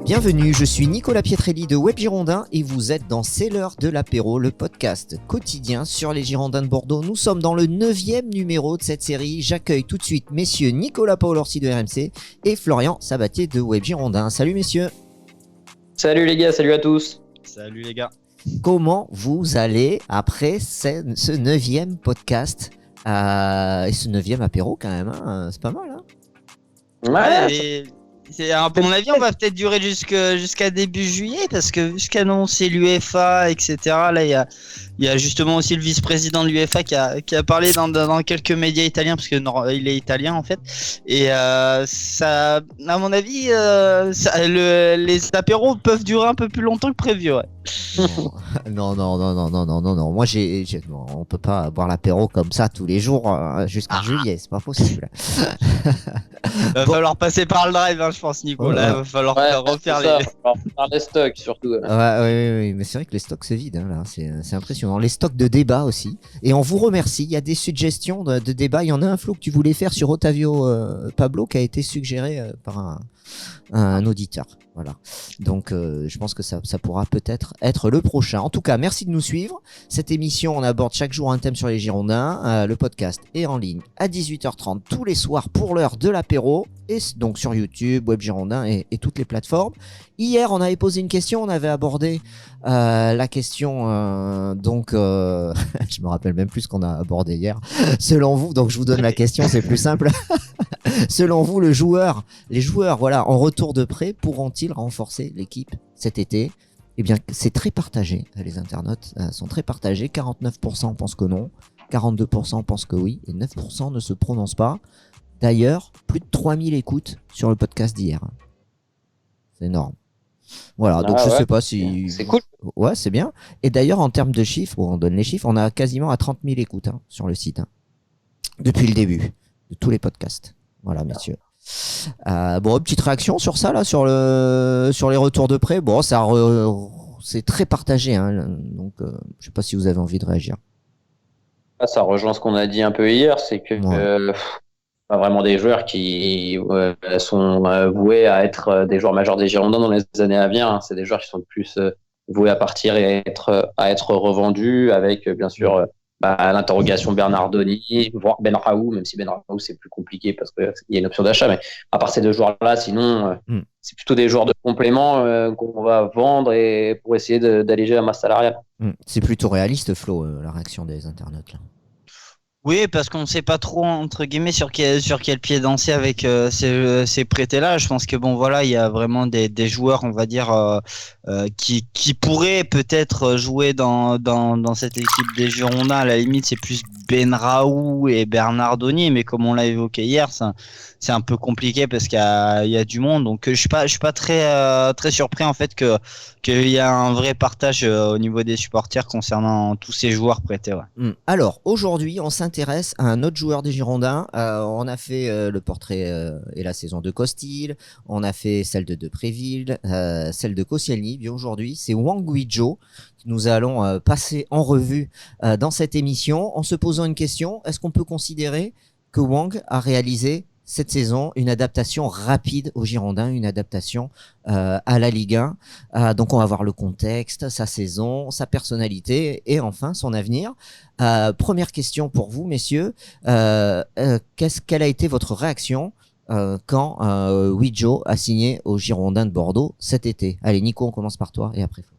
Bienvenue, je suis Nicolas Pietrelli de Web Girondins et vous êtes dans C'est l'heure de l'apéro, le podcast quotidien sur les Girondins de Bordeaux. Nous sommes dans le 9e numéro de cette série. J'accueille tout de suite messieurs Nicolas Paolorsi de RMC et Florian Sabatier de Web Girondins. Salut messieurs. Salut les gars, salut à tous. Salut les gars. Comment vous allez après ce 9e podcast et ce 9e apéro quand même, hein, c'est pas mal hein. Ouais. À mon avis, on va peut-être durer jusqu'à début juillet parce que jusqu'à annoncer l'UEFA, etc. Là, il y a justement aussi le vice-président de l'UEFA qui a parlé dans quelques médias italiens parce que il est italien en fait. Et ça, à mon avis, les apéros peuvent durer un peu plus longtemps que prévu. Ouais. Non. Moi, on peut pas boire l'apéro comme ça tous les jours jusqu'en juillet, c'est pas possible. Va falloir passer par le drive, hein, je pense, Nicolas. Va falloir refaire les stocks surtout. Oui, mais c'est vrai que les stocks se vident, hein, là, c'est impressionnant. Les stocks de débat aussi. Et on vous remercie. Il y a des suggestions de débat. Il y en a un Flo que tu voulais faire sur Ottavio Pablo qui a été suggéré par un auditeur. Voilà. Donc, je pense que ça pourra peut-être être le prochain. En tout cas, merci de nous suivre. Cette émission, on aborde chaque jour un thème sur les Girondins. Le podcast est en ligne à 18h30 tous les soirs pour l'heure de l'apéro. Et donc sur YouTube, Web Girondins et toutes les plateformes. Hier, on avait posé une question. On avait abordé la question. Je me rappelle même plus ce qu'on a abordé hier. Selon vous, donc je vous donne la question, c'est plus simple. Selon vous, les joueurs, voilà, en retour de prêt, pourront-ils renforcer l'équipe cet été ? Eh bien, c'est très partagé. Les internautes sont très partagés. 49% pensent que non, 42% pensent que oui, et 9% ne se prononcent pas. D'ailleurs, plus de 3000 écoutes sur le podcast d'hier. C'est énorme. Voilà, donc je sais pas si... C'est cool. Ouais, c'est bien. Et d'ailleurs, en termes de chiffres, on donne les chiffres, on a quasiment à 30 000 écoutes sur le site. Depuis le début de tous les podcasts. Voilà, messieurs. Petite réaction sur ça, là, sur les retours de prêt. Bon, c'est très partagé, hein, donc je sais pas si vous avez envie de réagir. Ça rejoint ce qu'on a dit un peu hier, c'est que pas vraiment des joueurs qui sont voués à être des joueurs majeurs des Girondins dans les années à venir. Hein. C'est des joueurs qui sont plus voués à partir et à être revendus avec, bien sûr, l'interrogation Bernardoni, voire Benraoult, même si Benraoult c'est plus compliqué parce qu'il y a une option d'achat, mais à part ces deux joueurs-là, sinon c'est plutôt des joueurs de complément qu'on va vendre et pour essayer d'alléger la masse salariale. C'est plutôt réaliste, Flo, la réaction des internautes là. Oui, parce qu'on ne sait pas trop entre guillemets sur quel pied danser avec ces prêtés-là. Je pense que il y a vraiment des joueurs, on va dire, qui pourraient peut-être jouer dans cette équipe des Girondins. À la limite, c'est plus Benraoult et Bernardoni, mais comme on l'a évoqué hier, c'est un peu compliqué parce qu'il y a du monde. Donc je suis pas très surpris en fait qu'il y a un vrai partage au niveau des supporters concernant tous ces joueurs prêtés. Ouais. Alors aujourd'hui, on s'intéresse à un autre joueur des Girondins. On a fait le portrait et la saison de Costil, on a fait celle de Depréville, celle de Koscielny. Bien aujourd'hui, c'est Wang Guizhou que nous allons passer en revue dans cette émission en se posant une question. Est-ce qu'on peut considérer que Wang a réalisé cette saison une adaptation rapide aux Girondins, une adaptation à la Ligue 1. Donc on va voir le contexte, sa saison, sa personnalité et enfin son avenir. Première question pour vous, messieurs. Quelle a été votre réaction quand Guizhou a signé aux Girondins de Bordeaux cet été ? Allez, Nico, on commence par toi et après Flo.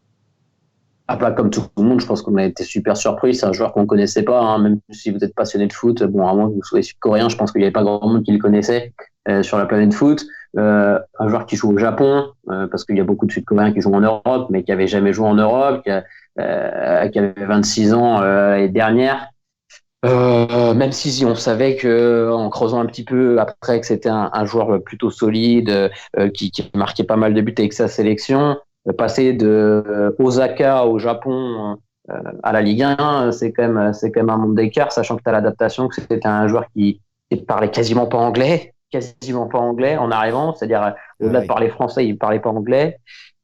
Comme tout le monde, je pense qu'on a été super surpris. C'est un joueur qu'on ne connaissait pas, hein, même si vous êtes passionné de foot. Bon, à moins que vous soyez sud-coréen, je pense qu'il n'y avait pas grand monde qui le connaissait sur la planète foot. Un joueur qui joue au Japon, parce qu'il y a beaucoup de Sud-Coréens qui jouent en Europe, mais qui n'avaient jamais joué en Europe, qui avait 26 ans l'année dernière. Même si on savait en creusant un petit peu après que c'était un joueur plutôt solide, qui marquait pas mal de buts avec sa sélection. Passer de Osaka au Japon à la Ligue 1, c'est quand même un monde d'écart, sachant que tu as l'adaptation, que c'était un joueur qui parlait quasiment pas anglais en arrivant, c'est-à-dire au-delà de parler français, il parlait pas anglais.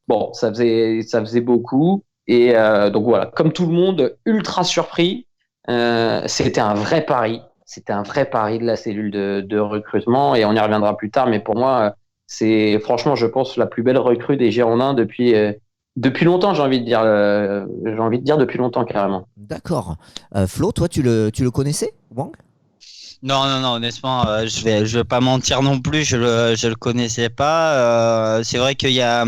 Bon, ça faisait beaucoup. Et donc voilà, comme tout le monde, ultra surpris. C'était un vrai pari. C'était un vrai pari de la cellule de recrutement et on y reviendra plus tard. Mais pour moi, c'est franchement, je pense, la plus belle recrue des Girondins depuis longtemps, j'ai envie de dire. J'ai envie de dire depuis longtemps, carrément. D'accord. Flo, toi, tu le connaissais, Wang? Non, honnêtement, je vais pas mentir non plus, je le connaissais pas. C'est vrai qu'il y a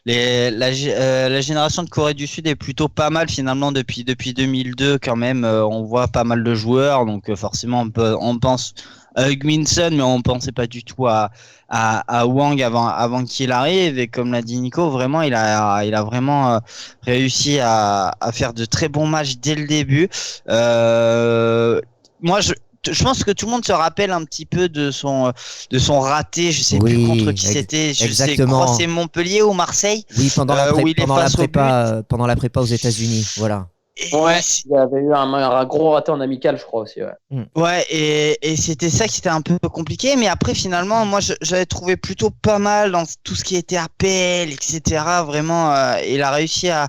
la génération de Corée du Sud est plutôt pas mal finalement depuis 2002 quand même. On voit pas mal de joueurs, donc forcément on pense à Hugminson, mais on pensait pas du tout à Wang avant qu'il arrive. Et comme l'a dit Nico, vraiment il a vraiment réussi à faire de très bons matchs dès le début. Moi, je pense que tout le monde se rappelle un petit peu de son raté, je sais plus contre qui c'était, je sais, exactement. c'est Montpellier ou Marseille, Oui, où il est face au but. pendant la prépa aux États-Unis, voilà. Ouais, il y avait eu un gros raté en amical, je crois aussi. Ouais. Ouais, et c'était ça qui était un peu compliqué, mais après finalement, moi j'avais trouvé plutôt pas mal dans tout ce qui était appel, etc. Vraiment, il a réussi à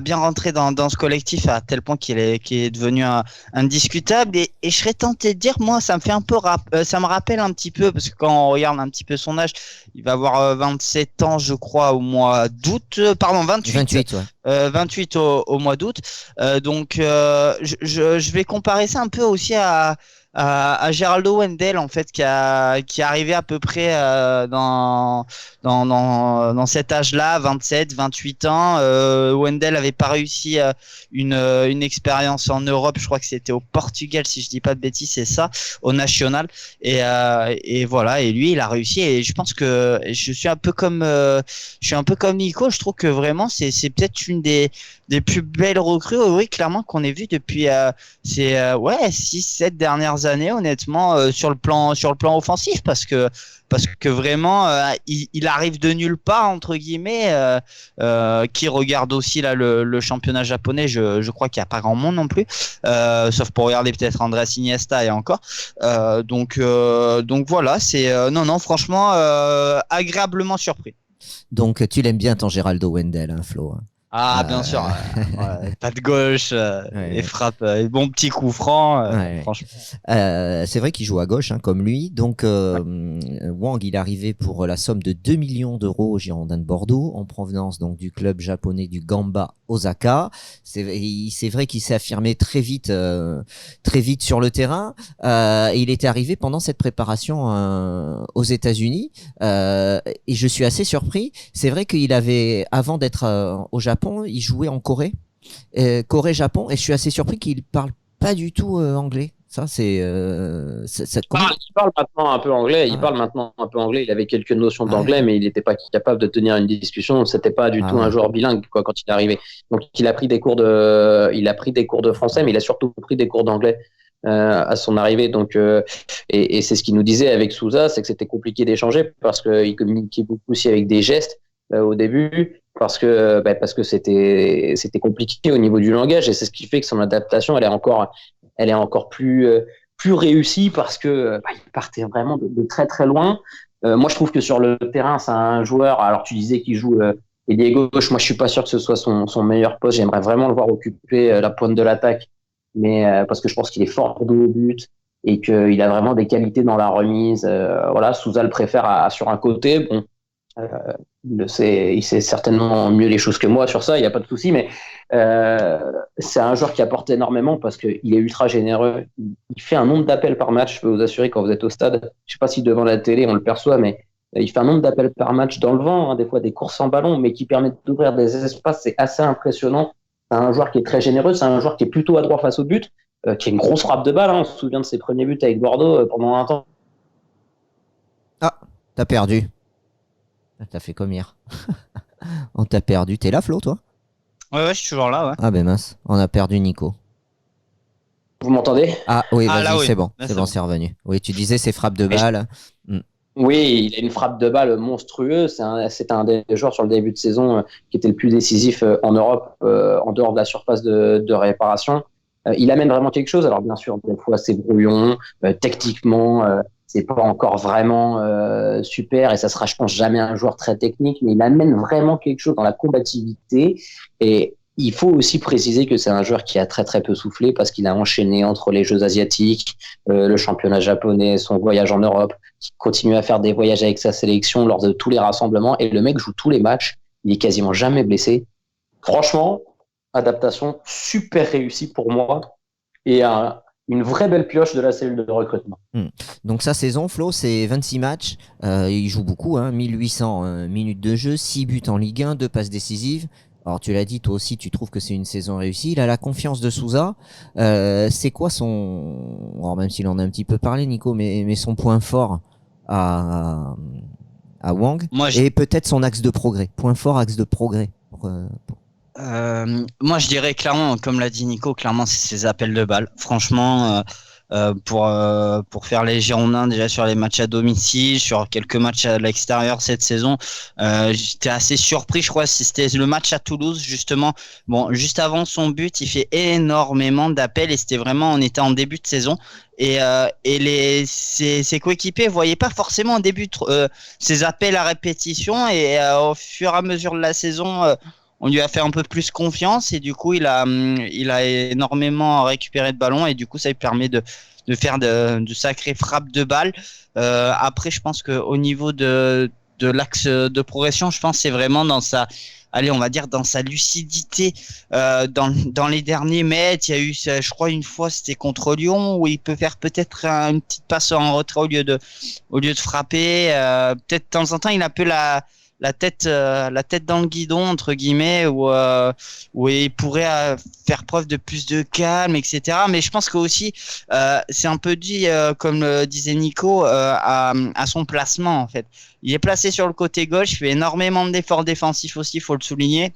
bien rentrer dans ce collectif à tel point qu'il est devenu indiscutable. Et je serais tenté de dire, moi, ça me fait un peu ça me rappelle un petit peu, parce que quand on regarde un petit peu son âge, il va avoir 27 ans, je crois, au mois d'août, pardon, 28. 28, ouais. 28 au mois d'août. Donc, je vais comparer ça un peu aussi à Geraldo Wendell, en fait, qui est arrivé à peu près dans cet âge-là, 27, 28 ans. Wendell avait pas réussi une expérience en Europe, je crois que c'était au Portugal, si je dis pas de bêtises, c'est ça, au National. Et voilà, et lui, il a réussi. Et je pense que je suis un peu comme Nico. Je trouve que vraiment, c'est peut-être une des plus belles recrues, oui, clairement, qu'on ait vu depuis ces 6-7 dernières années, honnêtement, sur le plan offensif, parce que vraiment, il arrive de nulle part, entre guillemets. Qui regarde aussi là le championnat japonais, je crois qu'il n'y a pas grand monde non plus, sauf pour regarder peut-être Andrés Iniesta et encore. Donc voilà, c'est non, franchement, agréablement surpris. Donc, tu l'aimes bien ton Geraldo Wendell, hein, Flo, hein. Ah, bien sûr. Pas de gauche, et frappe, et bon petit coup franc, franchement. C'est vrai qu'il joue à gauche, hein, comme lui. Donc, Wang, il est arrivé pour la somme de 2 millions d'euros au Girondins de Bordeaux, en provenance donc du club japonais du Gamba Osaka. C'est vrai qu'il s'est affirmé très vite sur le terrain. Et il était arrivé pendant cette préparation aux États-Unis. Et je suis assez surpris. C'est vrai qu'il avait, avant d'être au Japon, il jouait en Corée, Corée-Japon, et je suis assez surpris qu'il parle pas du tout anglais. Ça, c'est. Il parle maintenant un peu anglais. Il parle maintenant un peu anglais. Il avait quelques notions d'anglais, mais il n'était pas capable de tenir une discussion. C'était pas du tout un joueur bilingue, quoi, quand il est arrivé. Donc, il a pris des cours de français, mais il a surtout pris des cours d'anglais à son arrivée. Donc, et c'est ce qu'il nous disait avec Souza, c'est que c'était compliqué d'échanger parce qu'il communiquait beaucoup aussi avec des gestes au début. Parce que c'était compliqué au niveau du langage, et c'est ce qui fait que son adaptation elle est encore plus réussie, parce que il partait vraiment de très très loin. Moi je trouve que sur le terrain c'est un joueur, alors tu disais qu'il joue ailier gauche, moi je suis pas sûr que ce soit son meilleur poste. J'aimerais vraiment le voir occuper la pointe de l'attaque, mais parce que je pense qu'il est fort de au but et qu'il a vraiment des qualités dans la remise. Voilà, Souza le préfère sur un côté. Bon, il sait certainement mieux les choses que moi sur ça, il n'y a pas de souci, mais c'est un joueur qui apporte énormément parce qu'il est ultra généreux. Il fait un nombre d'appels par match, je peux vous assurer, quand vous êtes au stade. Je ne sais pas si devant la télé on le perçoit, mais il fait un nombre d'appels par match dans le vent, hein, des fois des courses en ballon, mais qui permettent d'ouvrir des espaces. C'est assez impressionnant. C'est un joueur qui est très généreux, c'est un joueur qui est plutôt adroit face au but, qui a une grosse frappe de balle, hein. On se souvient de ses premiers buts avec Bordeaux pendant un temps. Ah, t'as perdu. T'as fait comme hier. On t'a perdu. T'es là, Flo, toi? Ouais, je suis toujours là, ouais. Ah ben mince, on a perdu Nico. Vous m'entendez? Ah oui, vas-y, là, oui. C'est bon, Là, c'est revenu. Oui, tu disais ces frappes de balle. Oui, il a une frappe de balle monstrueuse. C'est un des joueurs sur le début de saison qui était le plus décisif en Europe, en dehors de la surface de réparation. Il amène vraiment quelque chose. Alors bien sûr, des fois c'est brouillon, techniquement, c'est pas encore vraiment super, et ça sera, je pense, jamais un joueur très technique, mais il amène vraiment quelque chose dans la combativité. Et Il faut aussi préciser que c'est un joueur qui a très très peu soufflé parce qu'il a enchaîné entre les Jeux asiatiques, le championnat japonais, son voyage en Europe, qui continue à faire des voyages avec sa sélection lors de tous les rassemblements. Et le mec joue tous les matchs, il est quasiment jamais blessé. Franchement, adaptation super réussie pour moi et une vraie belle pioche de la cellule de recrutement. Donc sa saison, Flo, c'est 26 matchs. Il joue beaucoup, 1800 minutes de jeu, 6 buts en Ligue 1, 2 passes décisives. Alors tu l'as dit, toi aussi, tu trouves que c'est une saison réussie. Il a la confiance de Sousa. C'est quoi son... Alors même s'il en a un petit peu parlé, Nico, mais son point fort à Wang et peut-être son axe de progrès. Point fort, axe de progrès. Moi, je dirais clairement, comme l'a dit Nico, clairement, c'est ses appels de balles. Franchement, pour faire les Girondins déjà sur les matchs à domicile, sur quelques matchs à l'extérieur cette saison, j'étais assez surpris. Je crois si c'était le match à Toulouse justement. Bon, juste avant son but, il fait énormément d'appels et c'était vraiment, on était en début de saison et ses coéquipiers voyaient pas forcément au début ses appels à répétition et au fur et à mesure de la saison. On lui a fait un peu plus confiance et du coup il a énormément récupéré de ballons et du coup ça lui permet de faire de sacrées frappes de balles. Après je pense que au niveau de l'axe de progression, je pense que c'est vraiment dans sa on va dire dans sa lucidité dans les derniers mètres. Il y a eu, je crois, une fois c'était contre Lyon où il peut faire peut-être une petite passe en retrait au lieu de frapper. Peut-être de temps en temps il a un peu la tête dans le guidon entre guillemets où il pourrait faire preuve de plus de calme, etc. Mais je pense que aussi c'est un peu dit comme le disait Nico à son placement en fait. Il est placé sur le côté gauche, il fait énormément d'efforts défensifs aussi, faut le souligner.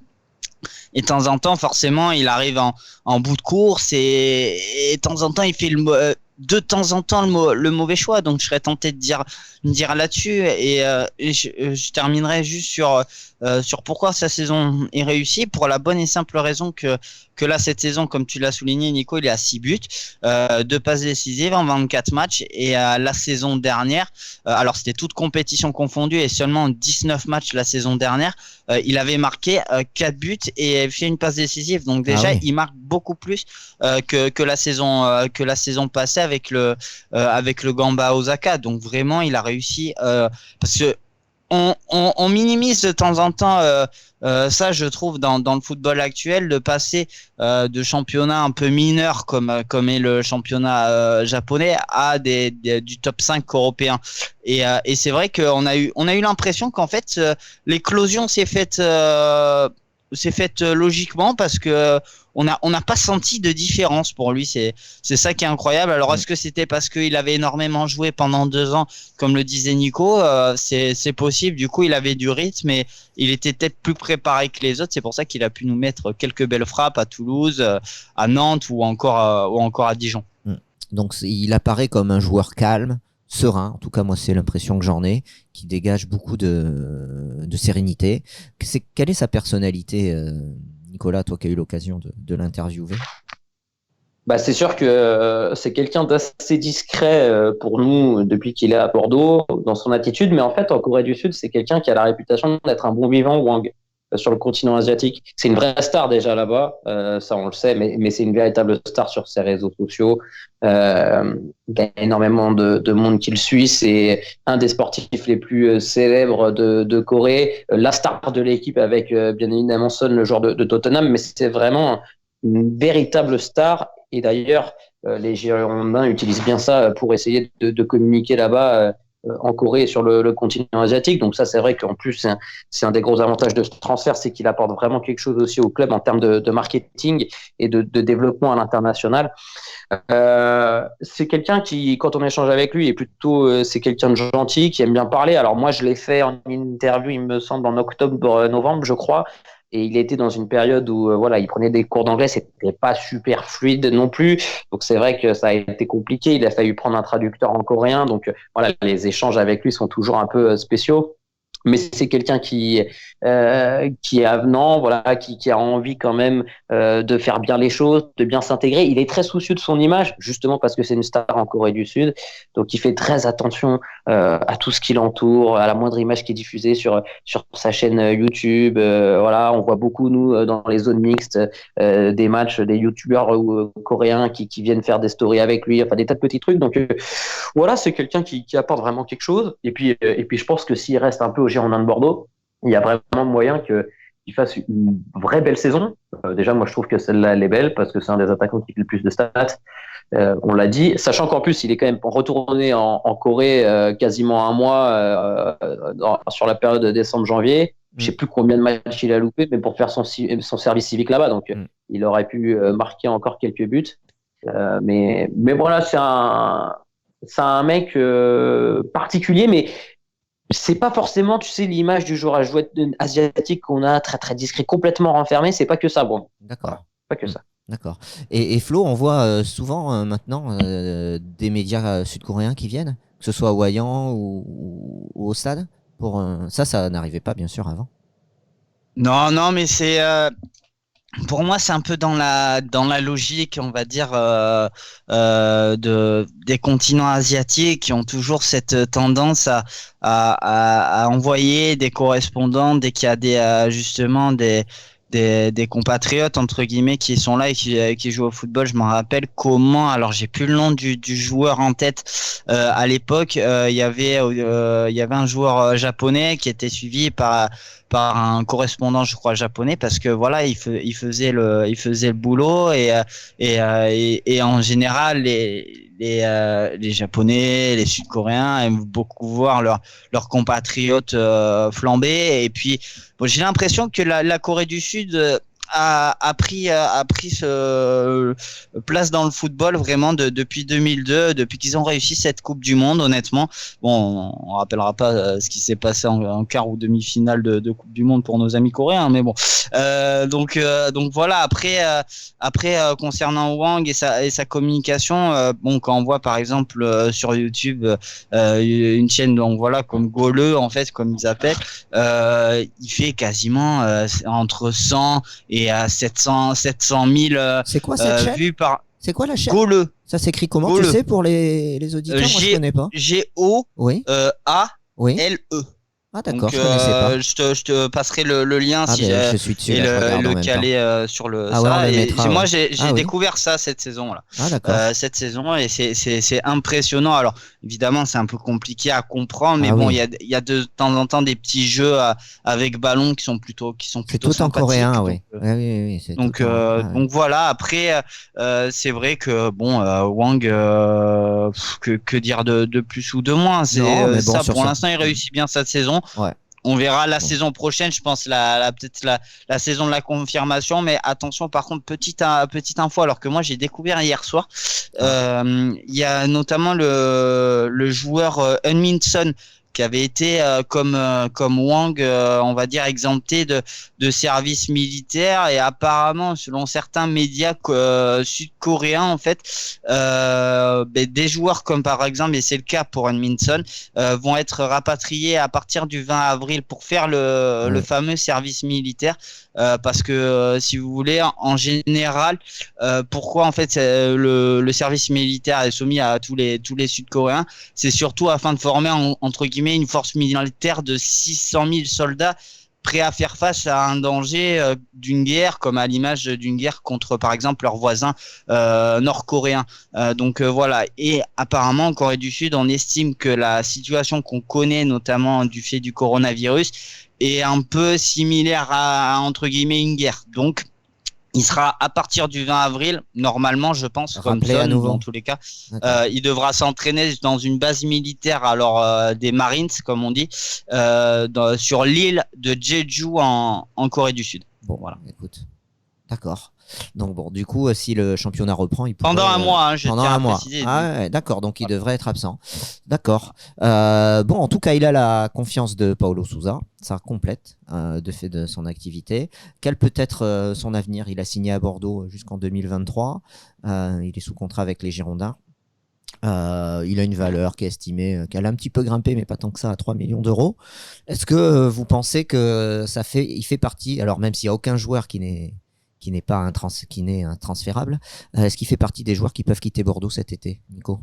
Et de temps en temps, forcément, il arrive en bout de course et de temps en temps, il fait de temps en temps le mauvais choix. Donc, je serais tenté de dire là-dessus. Et je terminerai juste sur pourquoi sa saison est réussie. Pour la bonne et simple raison que là, cette saison, comme tu l'as souligné, Nico, il est à 6 buts, 2 passes décisives en 24 matchs. Et la saison dernière, alors c'était toute compétition confondue et seulement 19 matchs la saison dernière, il avait marqué 4 buts et fait une passe décisive. Donc déjà, il marque beaucoup plus que la saison passée avec le Gamba Osaka. Donc vraiment, il a réussi parce que on minimise de temps en temps ça, je trouve, dans le football actuel, de passer de championnats un peu mineurs comme est le championnat japonais à du top 5 européen. Et c'est vrai qu'on a eu l'impression qu'en fait l'éclosion s'est faite logiquement parce que on n'a pas senti de différence pour lui. C'est ça qui est incroyable. Alors est-ce que c'était parce qu'il avait énormément joué pendant 2 ans, comme le disait Nico? C'est possible. Du coup, il avait du rythme et il était peut-être plus préparé que les autres. C'est pour ça qu'il a pu nous mettre quelques belles frappes à Toulouse, à Nantes ou encore à Dijon. Donc il apparaît comme un joueur calme, serein. En tout cas, moi, c'est l'impression que j'en ai, qui dégage beaucoup de sérénité. Quelle est sa personnalité, Nicolas, toi qui as eu l'occasion de l'interviewer? Bah, c'est sûr que c'est quelqu'un d'assez discret pour nous depuis qu'il est à Bordeaux dans son attitude, mais en fait en Corée du Sud c'est quelqu'un qui a la réputation d'être un bon vivant, Wang, sur le continent asiatique. C'est une vraie star déjà là-bas, ça on le sait, mais c'est une véritable star sur ses réseaux sociaux. Il y a énormément de monde qui le suit, c'est un des sportifs les plus célèbres de Corée, la star de l'équipe avec bien évidemment Son, le joueur de Tottenham, mais c'est vraiment une véritable star. Et d'ailleurs, les Girondins utilisent bien ça pour essayer de communiquer là-bas en Corée et sur le continent asiatique. Donc ça, c'est vrai qu'en plus, c'est un des gros avantages de ce transfert, c'est qu'il apporte vraiment quelque chose aussi au club en termes de marketing et de développement à l'international. C'est quelqu'un qui, quand on échange avec lui, est plutôt, c'est quelqu'un de gentil, qui aime bien parler. Alors moi, je l'ai fait en interview, il me semble, en octobre-novembre, je crois. Et il était dans une période où voilà, il prenait des cours d'anglais, c'était pas super fluide non plus. Donc c'est vrai que ça a été compliqué. Il a fallu prendre un traducteur en coréen. Donc voilà, les échanges avec lui sont toujours un peu spéciaux. mais c'est quelqu'un qui est avenant, voilà, qui a envie quand même de faire bien les choses, de bien s'intégrer. Il est très soucieux de son image, justement parce que c'est une star en Corée du Sud, donc il fait très attention à tout ce qui l'entoure, à la moindre image qui est diffusée sur sa chaîne YouTube. Voilà, on voit beaucoup nous dans les zones mixtes des matchs des YouTubeurs coréens qui viennent faire des stories avec lui, enfin des tas de petits trucs. Donc voilà, c'est quelqu'un qui apporte vraiment quelque chose. Et puis je pense que s'il reste un peu au Girondins de Bordeaux, il y a vraiment moyen qu'il fasse une vraie belle saison. Déjà, moi, je trouve que celle-là, elle est belle parce que c'est un des attaquants qui fait le plus de stats. On l'a dit, sachant qu'en plus, il est quand même retourné en Corée quasiment un mois sur la période de décembre-janvier. Je sais plus combien de matchs il a loupé, mais pour faire son service civique là-bas. Donc, il aurait pu marquer encore quelques buts. Mais voilà, c'est un mec particulier, mais c'est pas forcément, tu sais, l'image du joueur asiatique qu'on a très très discret, complètement renfermé. C'est pas que ça, bon. D'accord. Voilà, pas que ça. D'accord. Et Flo, on voit souvent maintenant des médias sud-coréens qui viennent, que ce soit à Hwayang ou au stade. Ça n'arrivait pas bien sûr avant. Non, non, mais pour moi, c'est un peu dans la logique, on va dire, des continents asiatiques qui ont toujours cette tendance à envoyer des correspondants dès qu'il y a justement des compatriotes entre guillemets qui sont là et qui jouent au football. Je m'en rappelle comment. Alors j'ai plus le nom du joueur en tête. À l'époque, il y avait un joueur japonais qui était suivi par un correspondant, je crois, japonais, parce que voilà, il faisait le boulot et en général les Japonais, les Sud-Coréens aiment beaucoup voir leurs compatriotes flamber. Et puis, bon, j'ai l'impression que la Corée du Sud a pris place dans le football vraiment depuis 2002, depuis qu'ils ont réussi cette Coupe du Monde, honnêtement. Bon, on rappellera pas ce qui s'est passé en quart ou demi-finale de Coupe du Monde pour nos amis coréens, mais bon. Donc voilà. Après concernant Wang et sa communication, bon, quand on voit par exemple sur YouTube une chaîne donc voilà comme Gole en fait comme ils appellent, il fait quasiment entre 100 et à 700 000 C'est quoi cette chaîne? vues par C'est quoi la chaîne? Gole. Ça s'écrit comment? Gole. Tu sais, pour les auditeurs, moi je connais pas. Oui. Oui. G-O-A-L-E. Ah d'accord, Donc, je connaissais pas. je te passerai le lien Ah si ben, je suis dessus, et là, je regarde en le même temps. caler sur le Ah ouais, on ça. le Et mettra, moi, ouais. j'ai Ah oui. découvert ça cette saison là. Ah d'accord. Cette saison et c'est impressionnant. Alors évidemment, c'est un peu compliqué à comprendre, mais Ah bon, oui. il y a de temps en temps des petits jeux avec ballon qui sont C'est plutôt tout en sympathiques. coréen, oui. Donc, Oui, oui, oui, c'est donc, tout en... Ah, ouais. donc voilà. Après, c'est vrai que bon, Wang, que dire de plus ou de moins. C'est Non, mais bon, ça sur pour ça. l'instant, il réussit bien cette saison. Ouais. On verra la Bon. saison prochaine, je pense, peut-être la saison de la confirmation. Mais attention, par contre, petite info, alors que moi j'ai découvert hier soir, il y a notamment le joueur Heung-min Son qui avait été comme Wang, on va dire exempté de service militaire et apparemment, selon certains médias sud-coréens, en fait, des joueurs comme par exemple, et c'est le cas pour Heung-min Son, vont être rapatriés à partir du 20 avril pour faire le fameux service militaire. Parce que si vous voulez, en général, pourquoi en fait le service militaire est soumis à tous les Sud-Coréens, c'est surtout afin de former entre guillemets une force militaire de 600 000 soldats prêts à faire face à un danger d'une guerre, comme à l'image d'une guerre contre par exemple leurs voisins nord-coréens. Donc voilà. Et apparemment en Corée du Sud, on estime que la situation qu'on connaît, notamment du fait du coronavirus, est un peu similaire à entre guillemets une guerre. Donc il sera à partir du 20 avril, normalement, je pense, comme Rappelé à Son, nouveau. dans tous les cas. D'accord. Il devra s'entraîner dans une base militaire, alors des Marines, comme on dit, sur l'île de Jeju en Corée du Sud. Bon, voilà. Écoute. D'accord. Donc bon, du coup, si le championnat reprend, il pourrait... Pendant un mois, hein, je pendant tiens un à mois. préciser. Ah ouais, d'accord, donc il devrait être absent. D'accord. Bon, en tout cas, il a la confiance de Paulo Sousa. Ça complète de fait de son activité. Quel peut être son avenir? Il a signé à Bordeaux jusqu'en 2023. Il est sous contrat avec les Girondins. Il a une valeur qui est estimée, qu'elle a un petit peu grimpé, mais pas tant que ça, à 3 millions d'euros. Est-ce que vous pensez que il fait partie, alors même s'il n'y a aucun joueur qui n'est pas intransférable, est-ce qu'il fait partie des joueurs qui peuvent quitter Bordeaux cet été, Nico?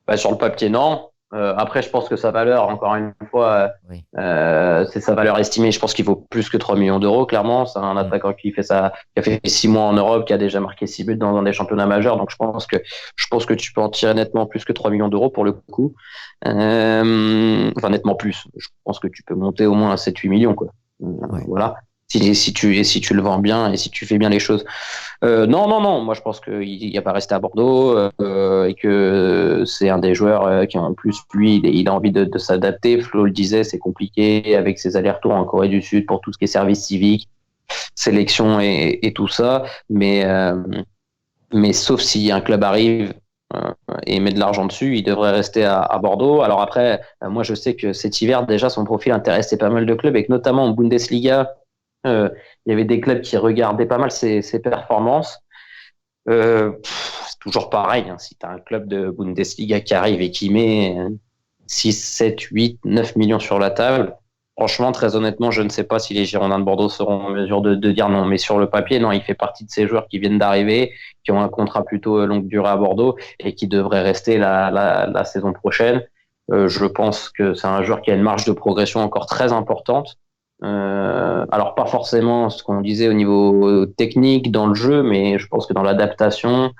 Bah, sur le papier, non. Après, je pense que sa valeur, encore une fois, Oui. c'est sa valeur estimée. Je pense qu'il vaut plus que 3 millions d'euros, clairement. C'est un attaquant qui a fait 6 mois en Europe, qui a déjà marqué 6 buts dans des championnats majeurs. Donc, je pense que tu peux en tirer nettement plus que 3 millions d'euros pour le coup. Enfin, nettement plus. Je pense que tu peux monter au moins à 7-8 millions, quoi. Ouais. Voilà. Si tu le vends bien et si tu fais bien les choses. Non. Moi, je pense qu'il a pas resté à Bordeaux et que c'est un des joueurs qui, en plus, lui, il a envie de s'adapter. Flo le disait, c'est compliqué avec ses allers-retours en Corée du Sud pour tout ce qui est service civique, sélection et tout ça. Mais sauf si un club arrive et met de l'argent dessus, il devrait rester à Bordeaux. Alors après, moi, je sais que cet hiver, déjà, son profil intéressait pas mal de clubs et que notamment en Bundesliga, il y avait des clubs qui regardaient pas mal ses performances. C'est toujours pareil. Hein, si tu as un club de Bundesliga qui arrive et qui met 6, 7, 8, 9 millions sur la table, franchement, très honnêtement, je ne sais pas si les Girondins de Bordeaux seront en mesure de dire non. Mais sur le papier, non, il fait partie de ces joueurs qui viennent d'arriver, qui ont un contrat plutôt longue durée à Bordeaux et qui devraient rester la saison prochaine. Je pense que c'est un joueur qui a une marge de progression encore très importante. Alors pas forcément ce qu'on disait au niveau technique dans le jeu, mais je pense que dans l'adaptation,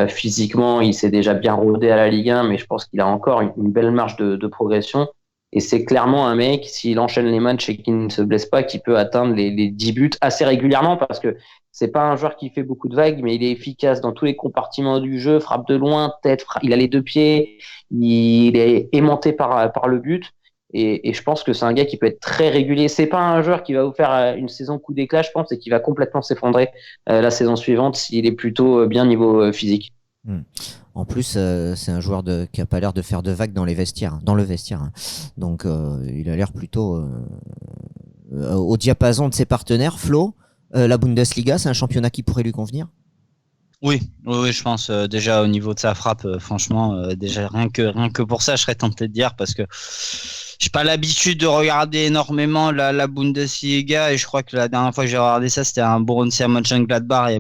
physiquement, il s'est déjà bien rodé à la Ligue 1, mais je pense qu'il a encore une belle marge de progression. Et c'est clairement un mec, s'il enchaîne les matchs et qu'il ne se blesse pas, qui peut atteindre les 10 buts assez régulièrement parce que c'est pas un joueur qui fait beaucoup de vagues, mais il est efficace dans tous les compartiments du jeu, frappe de loin, tête, il a les deux pieds, il est aimanté par le but. Et je pense que c'est un gars qui peut être très régulier. C'est pas un joueur qui va vous faire une saison coup d'éclat, je pense, et qui va complètement s'effondrer la saison suivante s'il est plutôt bien niveau physique. En plus, c'est un joueur qui a pas l'air de faire de vagues dans le vestiaire. Hein. Donc, il a l'air plutôt au diapason de ses partenaires. Flo, la Bundesliga, c'est un championnat qui pourrait lui convenir? Oui, je pense déjà au niveau de sa frappe, franchement, déjà rien que pour ça, je serais tenté de dire parce que j'ai pas l'habitude de regarder énormément la Bundesliga et je crois que la dernière fois que j'ai regardé ça, c'était un Borussia Mönchengladbach et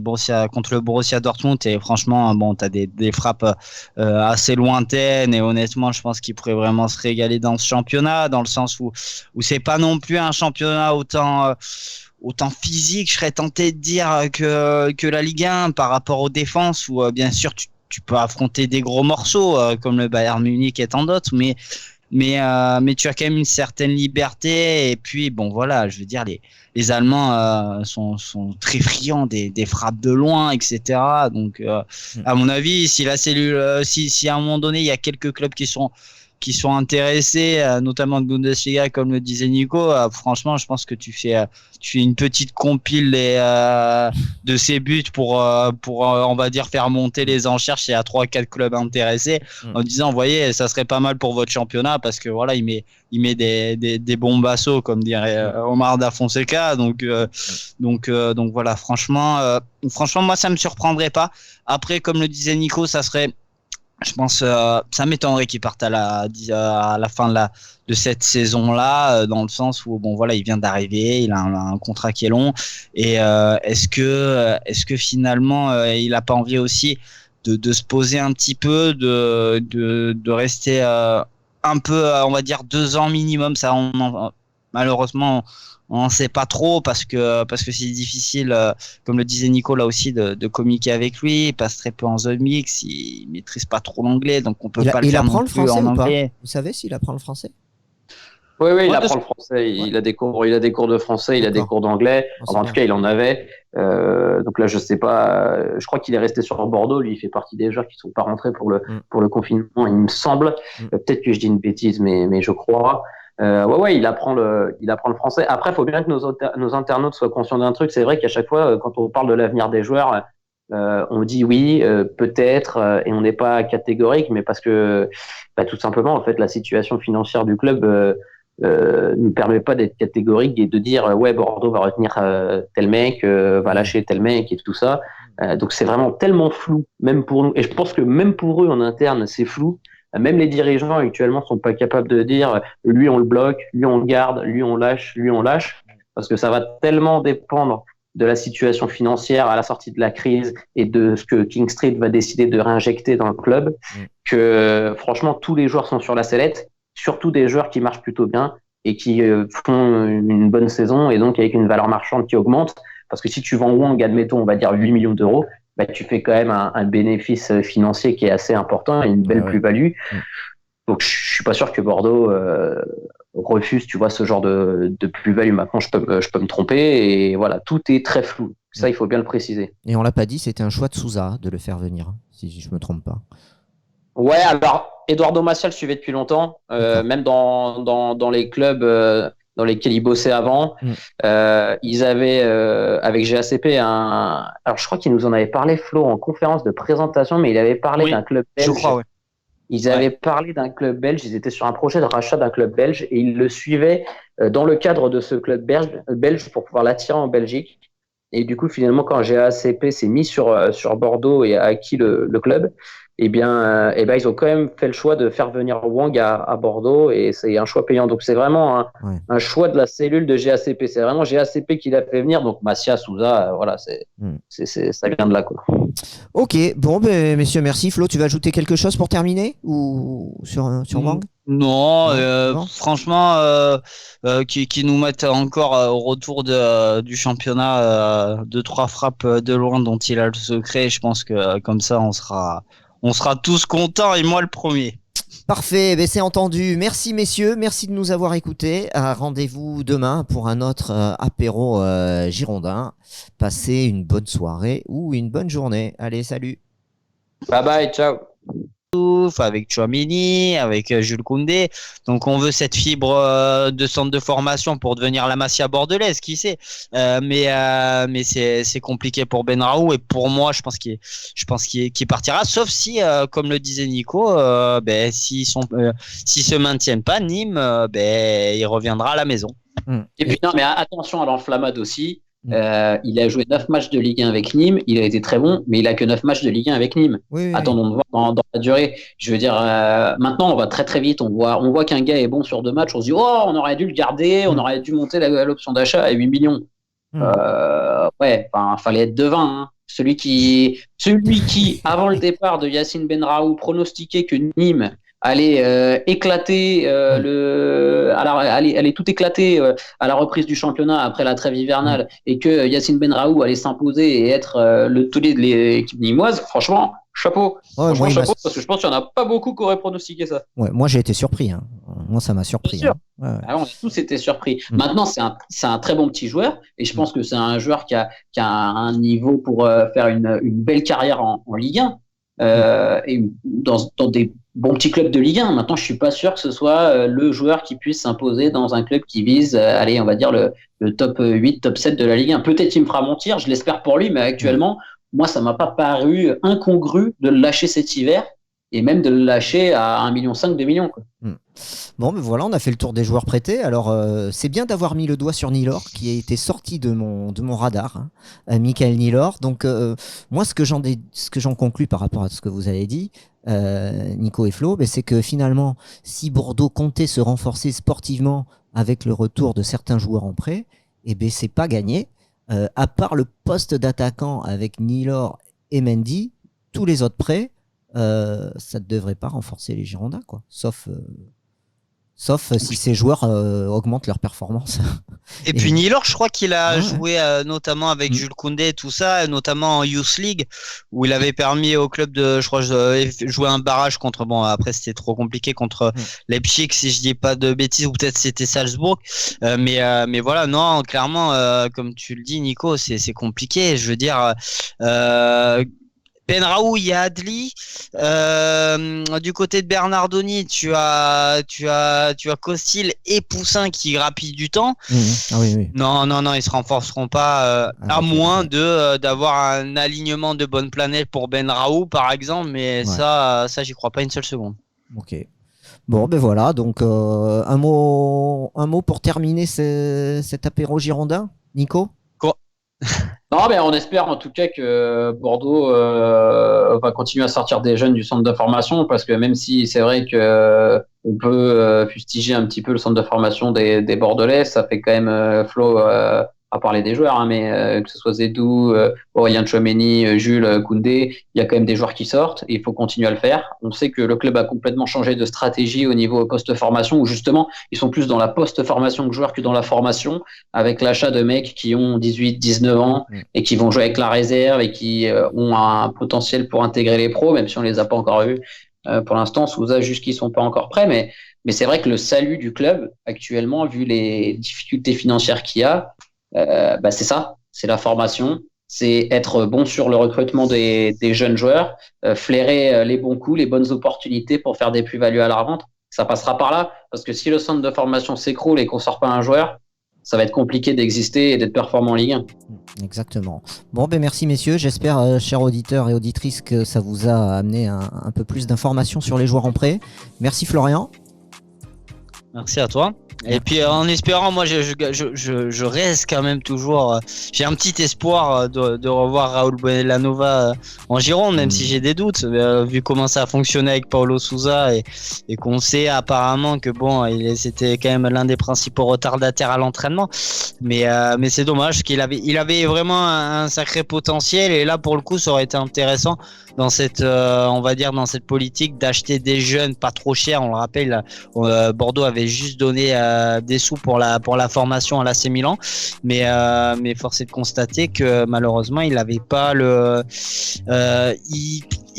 contre le Borussia Dortmund et franchement, bon, t'as des frappes assez lointaines et honnêtement, je pense qu'il pourrait vraiment se régaler dans ce championnat, dans le sens où c'est pas non plus un championnat autant physique, je serais tenté de dire que la Ligue 1 par rapport aux défenses où bien sûr tu peux affronter des gros morceaux comme le Bayern Munich et tant d'autres, mais tu as quand même une certaine liberté et puis bon voilà, je veux dire les Allemands sont très friands des frappes de loin, etc. Donc à mon avis, si la cellule, si à un moment donné il y a quelques clubs qui sont intéressés, notamment de Bundesliga, comme le disait Nico, franchement, je pense que tu fais une petite compile de ces buts pour on va dire, faire monter les enchères chez 3-4 clubs intéressés, en disant, vous voyez, ça serait pas mal pour votre championnat, parce que voilà, il met des bombassos, comme dirait Omar Da Fonseca, donc voilà, franchement, moi, ça me surprendrait pas. Après, comme le disait Nico, ça serait, je pense, ça m'étonnerait qu'il parte à la fin de cette saison-là, dans le sens où bon voilà, il vient d'arriver, il a un contrat qui est long, et est-ce que finalement il a pas envie aussi de se poser un petit peu, de rester un peu, on va dire 2 ans minimum, ça malheureusement on ne sait pas trop parce que c'est difficile, comme le disait Nico là aussi, de communiquer avec lui. Il passe très peu en zone mix, il maîtrise pas trop l'anglais, donc on peut pas le faire non plus en anglais. Vous savez s'il apprend le français? Oui, il apprend le français. Il a des cours de français, il a des cours d'anglais. En tout cas, il en avait. Donc là, je sais pas. Je crois qu'il est resté sur Bordeaux. Lui, il fait partie des joueurs qui sont pas rentrés pour le confinement, il me semble. Peut-être que je dis une bêtise, mais je crois. Il apprend le français. Après, il faut bien que nos internautes soient conscients d'un truc. C'est vrai qu'à chaque fois, quand on parle de l'avenir des joueurs, on dit oui, peut-être, et on n'est pas catégorique, mais parce que tout simplement, en fait, la situation financière du club ne permet pas d'être catégorique et de dire ouais, Bordeaux va retenir tel mec, va lâcher tel mec et tout ça. Donc c'est vraiment tellement flou, même pour nous. Et je pense que même pour eux en interne, c'est flou. Même les dirigeants actuellement sont pas capables de dire lui on le bloque, lui on le garde, lui on lâche, lui on lâche, parce que ça va tellement dépendre de la situation financière à la sortie de la crise et de ce que King Street va décider de réinjecter dans le club, que franchement tous les joueurs sont sur la sellette, surtout des joueurs qui marchent plutôt bien et qui font une bonne saison et donc avec une valeur marchande qui augmente. Parce que si tu vends Wang, admettons, on va dire 8 millions d'euros, bah, tu fais quand même un bénéfice financier qui est assez important et une belle plus-value. Donc, je suis pas sûr que Bordeaux refuse, tu vois, ce genre de plus-value. Maintenant, je peux me tromper et voilà, tout est très flou. Ça, il faut bien le préciser. Et on l'a pas dit, c'était un choix de Sousa de le faire venir, si je me trompe pas. Ouais, alors, Eduardo Macia le suivait depuis longtemps, même dans les clubs dans lesquels il bossait avant. Ils avaient, avec GACP, alors je crois qu'il nous en avait parlé, Flo, en conférence de présentation, mais il avait parlé d'un club belge. Je crois, Ils avaient parlé d'un club belge, ils étaient sur un projet de rachat d'un club belge et ils le suivaient dans le cadre de ce club belge pour pouvoir l'attirer en Belgique. Et du coup, finalement, quand GACP s'est mis sur Bordeaux et a acquis le club, eh bien, ils ont quand même fait le choix de faire venir Wang à Bordeaux et c'est un choix payant. Donc, c'est vraiment un choix de la cellule de GACP. C'est vraiment GACP qui l'a fait venir. Donc, Macia, Sousa, voilà, ça vient de là, quoi. Ok, bon, messieurs, merci. Flo, tu vas ajouter quelque chose pour terminer ou sur Wang? Non, franchement, qui nous mettent encore au retour du championnat 2-3 frappes de loin dont il a le secret. Je pense que comme ça, on sera tous contents et moi le premier. Parfait, c'est entendu. Merci messieurs, merci de nous avoir écoutés. Rendez-vous demain pour un autre apéro girondin. Passez une bonne soirée ou une bonne journée. Allez, salut. Bye bye, ciao. Avec Chouamini, avec Jules Koundé. Donc on veut cette fibre de centre de formation pour devenir la Masia bordelaise, qui sait. Mais c'est compliqué pour Benraou et pour moi, je pense qu'il partira. Sauf si, comme le disait Nico, s'ils se maintiennent pas, Nîmes, il reviendra à la maison. Et puis non, mais attention à l'enflammade aussi. Il a joué 9 matchs de Ligue 1 avec Nîmes, il a été très bon, mais il a que 9 matchs de Ligue 1 avec Nîmes. Attendons de voir dans la durée. Je veux dire, maintenant on va très très vite, on voit qu'un gars est bon sur 2 matchs, on se dit oh, on aurait dû le garder, on aurait dû monter l'option d'achat à 8 millions. Fallait être devin. Hein. Celui qui, avant le départ de Yacine Benraou, pronostiquait que Nîmes allait éclater allait tout éclater à la reprise du championnat après la trêve hivernale et que Yacine Benraou allait s'imposer et être le tollé de l'équipe nîmoise, franchement, chapeau. Chapeau, parce que je pense qu'il n'y en a pas beaucoup qui auraient pronostiqué ça. Ouais, moi j'ai été surpris. Hein. Moi ça m'a surpris. Hein. On a tous été surpris. Maintenant, c'est un très bon petit joueur et je pense que c'est un joueur qui a un niveau pour faire une belle carrière en Ligue 1 et dans des bons petits clubs de Ligue 1. Maintenant, je suis pas sûr que ce soit le joueur qui puisse s'imposer dans un club qui vise, on va dire le top 8, top 7 de la Ligue 1. Peut-être qu'il me fera mentir, je l'espère pour lui, mais actuellement, moi, ça m'a pas paru incongru de le lâcher cet hiver et même de le lâcher à 1,5 million, 2 millions. Quoi. Bon, voilà, on a fait le tour des joueurs prêtés. Alors, c'est bien d'avoir mis le doigt sur Nilor, qui a été sorti de mon radar, Michael Nilor. Donc, moi, ce que j'en conclus par rapport à ce que vous avez dit, Nico et Flo, c'est que finalement, si Bordeaux comptait se renforcer sportivement avec le retour de certains joueurs en prêt, c'est pas gagné. À part le poste d'attaquant avec Nilor et Mendy, tous les autres prêts, ça ne devrait pas renforcer les Girondins, quoi. Sauf si ces joueurs augmentent leur performance. Et puis Nilor, je crois qu'il a joué notamment avec Jules Koundé et tout ça, notamment en Youth League, où il avait permis au club de jouer un barrage contre, après c'était trop compliqué, contre Leipzig, si je dis pas de bêtises, ou peut-être c'était Salzbourg. Mais voilà, non, clairement, comme tu le dis, Nico, c'est compliqué. Je veux dire, Benraou, il y a Adli. Du côté de Bernardoni, tu as Costil et Poussin qui grappillent du temps. Oui. Non, ils se renforceront pas, à moins d'avoir un alignement de bonne planète pour Benraou, par exemple. Mais ça, j'y crois pas une seule seconde. Ok. Bon, voilà. Donc, un mot pour terminer cet apéro girondin, Nico. Non, mais on espère en tout cas que Bordeaux va continuer à sortir des jeunes du centre de formation, parce que même si c'est vrai que on peut fustiger un petit peu le centre de formation des Bordelais, ça fait quand même Flo, à parler des joueurs, hein, mais que ce soit Zedou, Aurélien Tchouaméni, Jules, Koundé, il y a quand même des joueurs qui sortent et il faut continuer à le faire. On sait que le club a complètement changé de stratégie au niveau post-formation, où justement ils sont plus dans la post-formation de joueurs que dans la formation, avec l'achat de mecs qui ont 18, 19 ans et qui vont jouer avec la réserve et qui ont un potentiel pour intégrer les pros, même si on les a pas encore vus pour l'instant. Sousa, juste qu'ils sont pas encore prêts, mais c'est vrai que le salut du club actuellement, vu les difficultés financières qu'il y a, c'est ça, c'est la formation, c'est être bon sur le recrutement des jeunes joueurs, flairer les bons coups, les bonnes opportunités pour faire des plus-values à la revente. Ça passera par là, parce que si le centre de formation s'écroule et qu'on sort pas un joueur, ça va être compliqué d'exister et d'être performant en Ligue 1. Exactement. Bon, merci messieurs. J'espère, chers auditeurs et auditrices, que ça vous a amené un peu plus d'informations sur les joueurs en prêt. Merci Florian. Merci à toi. Et puis en espérant, moi je reste quand même toujours. J'ai un petit espoir de revoir Raoul Bonellanova en Gironde, même si j'ai des doutes, vu comment ça a fonctionné avec Paulo Sousa et qu'on sait apparemment que bon, c'était quand même l'un des principaux retardataires à l'entraînement. Mais c'est dommage qu'il avait vraiment un sacré potentiel, et là pour le coup ça aurait été intéressant dans cette on va dire dans cette politique d'acheter des jeunes pas trop chers. On le rappelle, Bordeaux avait juste donné des sous pour la formation à l'AC Milan, mais force est de constater que malheureusement il n'avait pas il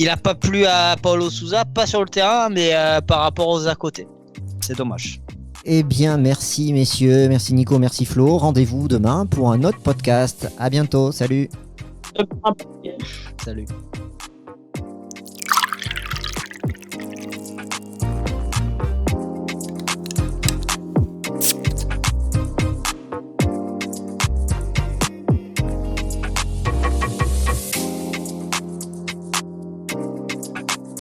a pas plu à Paulo Sousa, pas sur le terrain, mais par rapport aux à côté. C'est dommage. Eh bien, merci messieurs, merci Nico, merci Flo. Rendez-vous demain pour un autre podcast. À bientôt, salut. Salut.